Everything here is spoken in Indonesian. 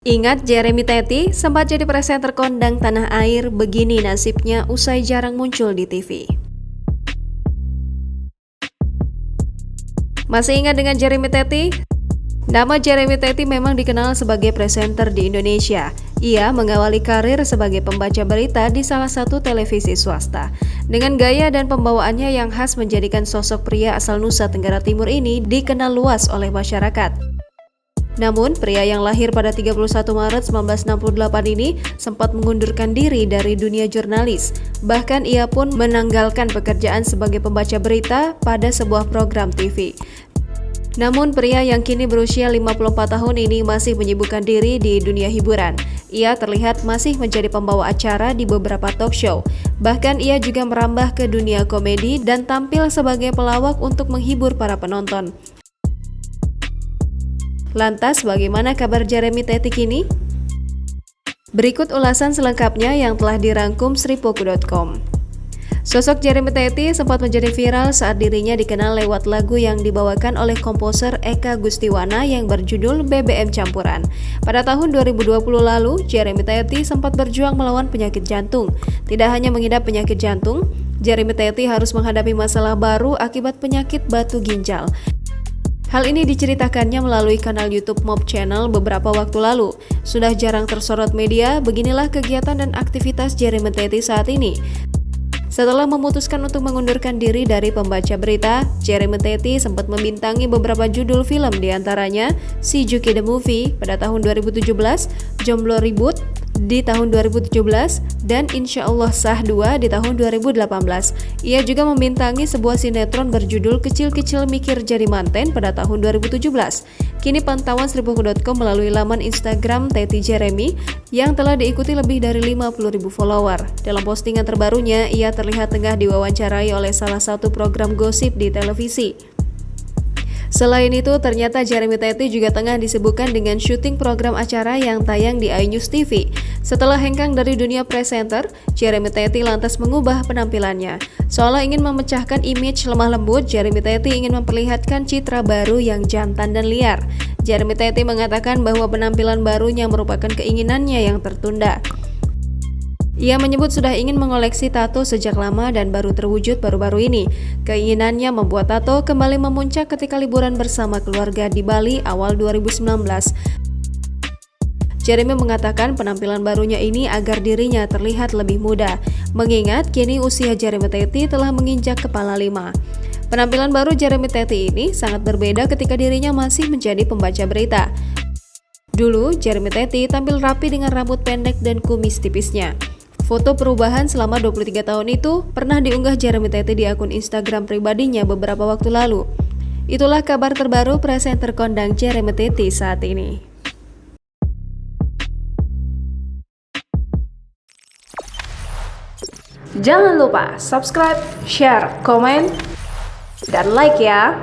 Ingat Jeremy Teti sempat jadi presenter kondang tanah air, begini nasibnya usai jarang muncul di TV. Masih ingat dengan Jeremy Teti? Nama Jeremy Teti memang dikenal sebagai presenter di Indonesia. Ia mengawali karir sebagai pembaca berita di salah satu televisi swasta. Dengan gaya dan pembawaannya yang khas menjadikan sosok pria asal Nusa Tenggara Timur ini dikenal luas oleh masyarakat. Namun, pria yang lahir pada 31 Maret 1968 ini sempat mengundurkan diri dari dunia jurnalis. Bahkan ia pun menanggalkan pekerjaan sebagai pembaca berita pada sebuah program TV. Namun, pria yang kini berusia 54 tahun ini masih menyibukkan diri di dunia hiburan. Ia terlihat masih menjadi pembawa acara di beberapa talk show. Bahkan ia juga merambah ke dunia komedi dan tampil sebagai pelawak untuk menghibur para penonton. Lantas, bagaimana kabar Jeremy Teti kini? Berikut ulasan selengkapnya yang telah dirangkum sripoku.com. Sosok Jeremy Teti sempat menjadi viral saat dirinya dikenal lewat lagu yang dibawakan oleh komposer Eka Gustiwana yang berjudul BBM Campuran. Pada tahun 2020 lalu, Jeremy Teti sempat berjuang melawan penyakit jantung. Tidak hanya mengidap penyakit jantung, Jeremy Teti harus menghadapi masalah baru akibat penyakit batu ginjal. Hal ini diceritakannya melalui kanal YouTube Mob Channel beberapa waktu lalu. Sudah jarang tersorot media, beginilah kegiatan dan aktivitas Jeremy Teti saat ini. Setelah memutuskan untuk mengundurkan diri dari pembaca berita, Jeremy Teti sempat membintangi beberapa judul film, diantaranya Si Juki the Movie pada tahun 2017, Jomblo Ribut di tahun 2017, dan Insya Allah Sah 2 di tahun 2018. Ia juga membintangi sebuah sinetron berjudul Kecil-Kecil Mikir Jadi Manten pada tahun 2017. Kini pantauan sripoku.com melalui laman Instagram Teti Jeremy yang telah diikuti lebih dari 50.000 follower. Dalam postingan terbarunya, ia terlihat tengah diwawancarai oleh salah satu program gosip di televisi. Selain itu, ternyata Jeremy Teti juga tengah disibukkan dengan syuting program acara yang tayang di iNews TV. Setelah hengkang dari dunia presenter, Jeremy Teti lantas mengubah penampilannya. Seolah ingin memecahkan image lemah lembut, Jeremy Teti ingin memperlihatkan citra baru yang jantan dan liar. Jeremy Teti mengatakan bahwa penampilan barunya merupakan keinginannya yang tertunda. Ia menyebut sudah ingin mengoleksi tato sejak lama dan baru terwujud baru-baru ini. Keinginannya membuat tato kembali memuncak ketika liburan bersama keluarga di Bali awal 2019. Jeremy mengatakan penampilan barunya ini agar dirinya terlihat lebih muda, mengingat kini usia Jeremy Teti telah menginjak kepala 5. Penampilan baru Jeremy Teti ini sangat berbeda ketika dirinya masih menjadi pembaca berita. Dulu, Jeremy Teti tampil rapi dengan rambut pendek dan kumis tipisnya. Foto perubahan selama 23 tahun itu pernah diunggah Jeremy Teti di akun Instagram pribadinya beberapa waktu lalu. Itulah kabar terbaru presenter kondang Jeremy Teti saat ini. Jangan lupa subscribe, share, komen, dan like ya!